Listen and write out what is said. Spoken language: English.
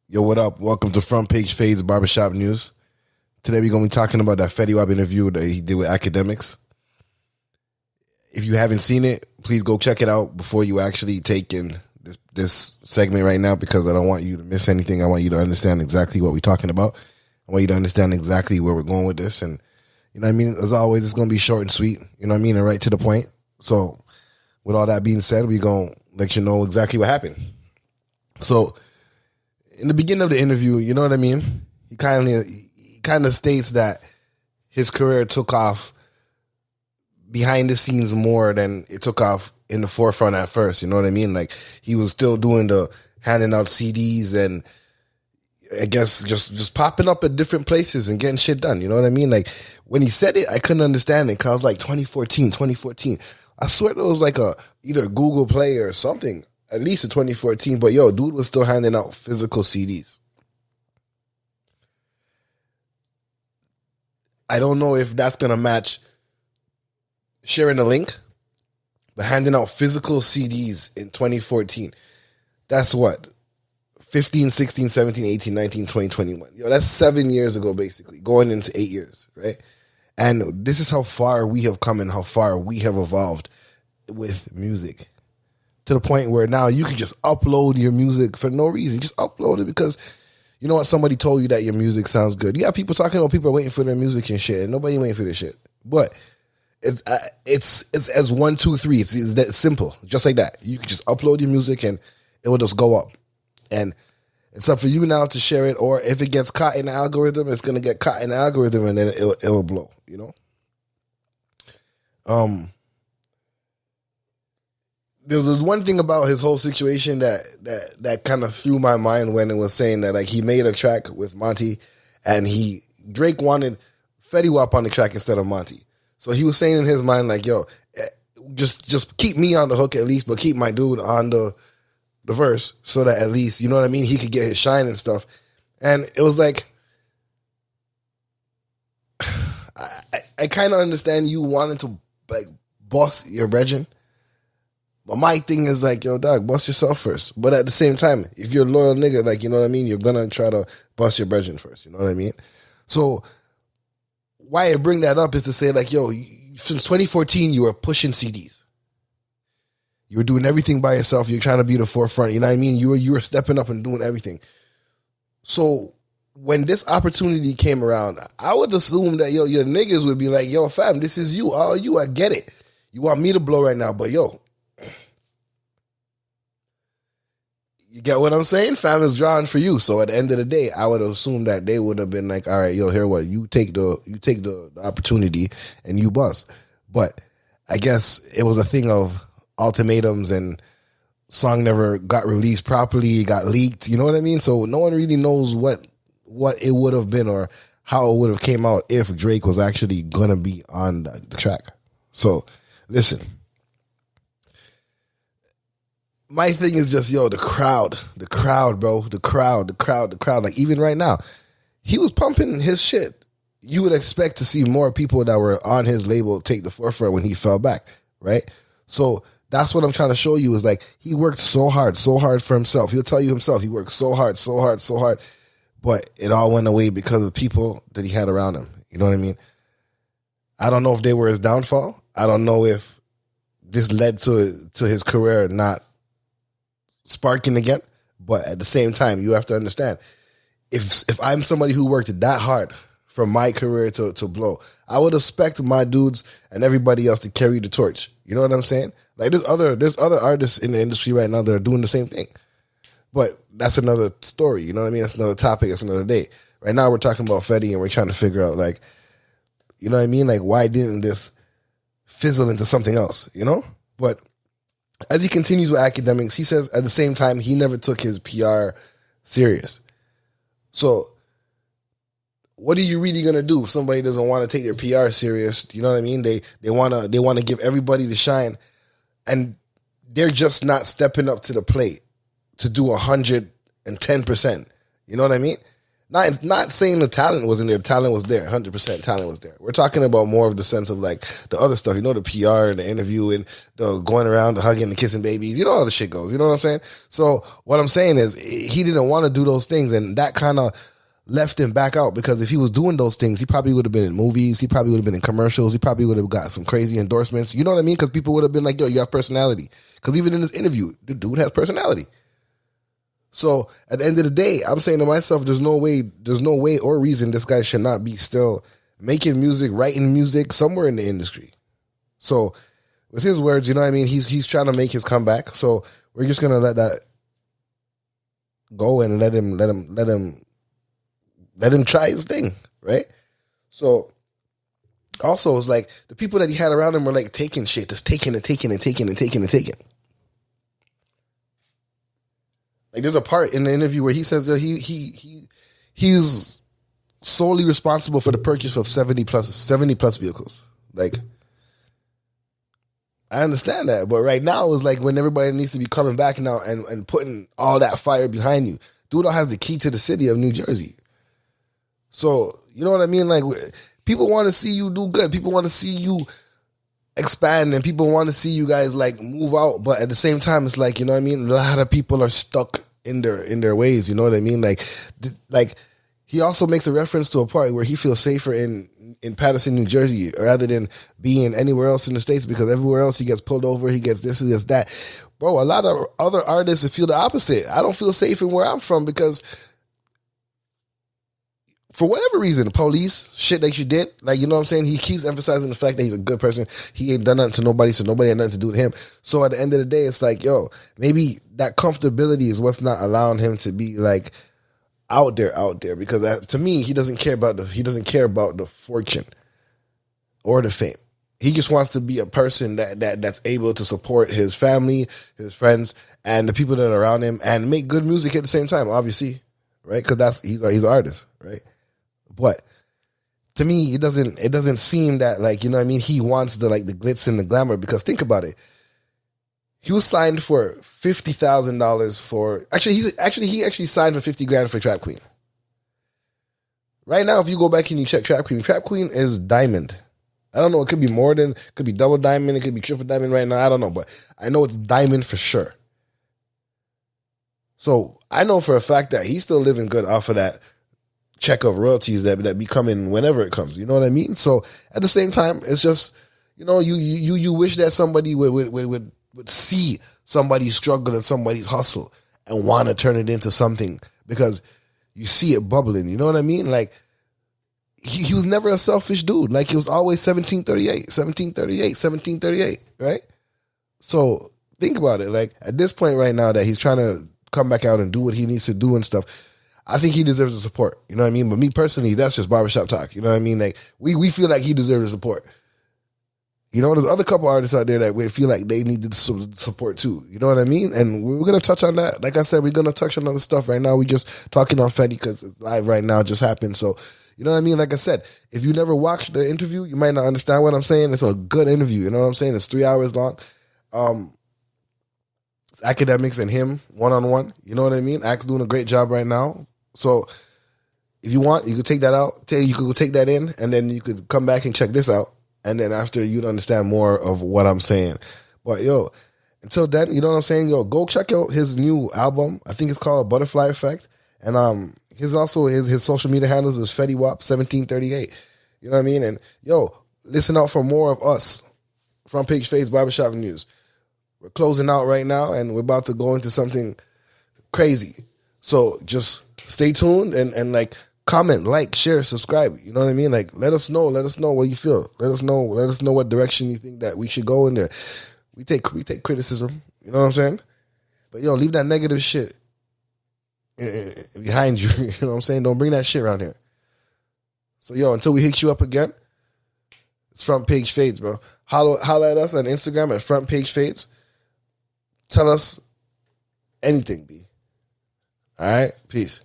Yo, what up? Welcome to Front Page Fades Barbershop News. Today we're going to be talking about that Fetty Wap interview that he did with Akademiks. If you haven't seen it, please go check it out before you actually take in this segment right now, because I don't want you to miss anything. I want you to understand exactly what we're talking about. I want you to understand exactly where we're going with this. And, you know what I mean? As always, it's going to be short and sweet, you know what I mean? And right to the point. So, with all that being said, we're going to let you know exactly what happened. So, in the beginning of the interview, you know what I mean? He kind of states that his career took off behind the scenes more than it took off in the forefront at first. You know what I mean? Like, he was still doing the handing out CDs and I guess just popping up at different places and getting shit done. You know what I mean? Like, when he said it, I couldn't understand it because I was like 2014. I swear it was like either Google Play or something. At least in 2014, but yo, dude was still handing out physical CDs. I don't know if that's going to match sharing a link, but handing out physical CDs in 2014, that's what? 15, 16, 17, 18, 19, 20, 21. Yo, that's 7 years ago, basically, going into 8 years, right? And this is how far we have come and how far we have evolved with music. To the point where now you can just upload your music for no reason. Just upload it because, you know what, somebody told you that your music sounds good. You got people talking about people are waiting for their music and shit, and nobody waiting for this shit. But it's as 1, 2, 3. It's that simple, just like that. You can just upload your music and it will just go up. And it's up for you now to share it, or if it gets caught in the algorithm, it's gonna get caught in the algorithm, and then it will blow. You know. There was one thing about his whole situation that kind of threw my mind when it was saying that, like, he made a track with Monty and Drake wanted Fetty Wap on the track instead of Monty. So he was saying in his mind, like, yo, just keep me on the hook at least, but keep my dude on the verse so that at least, you know what I mean, he could get his shine and stuff. And it was like, I kind of understand you wanting to, like, boss your brethren. But my thing is like, yo, dog, bust yourself first. But at the same time, if you're a loyal nigga, like, you know what I mean, you're gonna try to bust your brethren first. You know what I mean? So why I bring that up is to say, like, yo, since 2014, you were pushing CDs. You were doing everything by yourself. You're trying to be the forefront. You know what I mean? You were stepping up and doing everything. So when this opportunity came around, I would assume that, yo, your niggas would be like, yo, fam, this is you. All you, I get it. You want me to blow right now, but yo, you get what I'm saying? Fam is drawing for you. So at the end of the day, I would assume that they would have been like, all right, yo, here what? You take the opportunity and you bust. But I guess it was a thing of ultimatums and song never got released properly, got leaked, you know what I mean? So no one really knows what it would have been or how it would have came out if Drake was actually gonna be on the track. So listen. My thing is just, yo, the crowd, bro, the crowd. Like, even right now, he was pumping his shit. You would expect to see more people that were on his label take the forefront when he fell back, right? So that's what I'm trying to show you is, like, he worked so hard for himself. He'll tell you himself, he worked so hard, but it all went away because of people that he had around him. You know what I mean? I don't know if they were his downfall. I don't know if this led to his career not sparking again, but at the same time, you have to understand, if I'm somebody who worked that hard for my career to blow, I would expect my dudes and everybody else to carry the torch. You know what I'm saying? Like, there's other artists in the industry right now that are doing the same thing, but that's another story. You know what I mean? That's another topic. That's another day. Right now, we're talking about Fetty, and we're trying to figure out, like, you know what I mean? Like, why didn't this fizzle into something else? You know, but as he continues with Akademiks, he says at the same time, he never took his PR serious. So what are you really going to do if somebody doesn't want to take their PR serious? You know what I mean? They want to give everybody the shine, and they're just not stepping up to the plate to do 110%. You know what I mean? Not saying the talent wasn't there. Talent was there. 100% talent was there. We're talking about more of the sense of like the other stuff. You know, the PR and the interview and the going around, the hugging, the kissing babies. You know how the shit goes. You know what I'm saying? So what I'm saying is he didn't want to do those things, and that kind of left him back out, because if he was doing those things, he probably would have been in movies. He probably would have been in commercials. He probably would have got some crazy endorsements. You know what I mean? Because people would have been like, yo, you have personality. Because even in this interview, the dude has personality. So at the end of the day, I'm saying to myself, there's no way or reason this guy should not be still making music, writing music somewhere in the industry. So with his words, you know what I mean? He's trying to make his comeback. So we're just gonna let that go and let him try his thing, right? So also it's like the people that he had around him were like taking shit, just taking. Like there's a part in the interview where he says that he's solely responsible for the purchase of 70 plus vehicles. Like, I understand that, but right now is like when everybody needs to be coming back now and putting all that fire behind you. Dude has the key to the city of New Jersey. So, you know what I mean? Like, people want to see you do good. People want to see you expand, and people want to see you guys like move out. But at the same time, it's like, you know what I mean? A lot of people are stuck in their ways. You know what I mean? Like he also makes a reference to a part where he feels safer in Paterson, New Jersey, rather than being anywhere else in the States, because everywhere else he gets pulled over, he gets this, he gets that. Bro, a lot of other artists feel the opposite. I don't feel safe in where I'm from because for whatever reason, the police, shit that you did, like, you know what I'm saying? He keeps emphasizing the fact that he's a good person. He ain't done nothing to nobody, so nobody had nothing to do with him. So at the end of the day, it's like, yo, maybe that comfortability is what's not allowing him to be like out there. Because to me, he doesn't care about the fortune or the fame. He just wants to be a person that's able to support his family, his friends, and the people that are around him, and make good music at the same time, obviously, right? Because he's an artist, right? But to me, it doesn't seem that, like, you know what I mean, he wants the glitz and the glamour, because think about it. He was signed for $50,000 for he actually signed for $50,000 for Trap Queen. Right now, if you go back and you check Trap Queen is diamond. I don't know, it could be more than, could be double diamond, it could be triple diamond right now, I don't know, but I know it's diamond for sure. So I know for a fact that he's still living good off of that check of royalties that be coming whenever it comes. You know what I mean? So at the same time, it's just, you know, you wish that somebody would see somebody's struggle and somebody's hustle and want to turn it into something, because you see it bubbling. You know what I mean? Like, he was never a selfish dude. Like, he was always 1738, right? So think about it. Like, at this point right now that he's trying to come back out and do what he needs to do and stuff, I think he deserves the support. You know what I mean? But me personally, that's just barbershop talk. You know what I mean? Like, we feel like he deserves the support. You know, there's other couple artists out there that we feel like they need the support too. You know what I mean? And we're going to touch on that. Like I said, we're going to touch on other stuff right now. We just talking on Fetty because it's live right now, it just happened. So, you know what I mean? Like I said, if you never watched the interview, you might not understand what I'm saying. It's a good interview. You know what I'm saying? It's 3 hours long. It's Akademiks and him one-on-one. You know what I mean? Ak's doing a great job right now. So if you want, you could take that out. You could go take that in, and then you could come back and check this out. And then after, you'd understand more of what I'm saying. But yo, until then, you know what I'm saying? Yo, go check out his new album. I think it's called Butterfly Effect. And his social media handles is Fetty Wap 1738. You know what I mean? And yo, listen out for more of us. Front Page Fades Barbershop News. We're closing out right now, and we're about to go into something crazy. So just stay tuned and like comment, like, share, subscribe. You know what I mean? Like, let us know what you feel. Let us know what direction you think that we should go in there. We take criticism. You know what I'm saying? But yo, leave that negative shit behind you. You know what I'm saying? Don't bring that shit around here. So yo, until we hit you up again, it's Front Page Fades, bro. Holla at us on Instagram at Front Page Fades. Tell us anything, B. All right? Peace.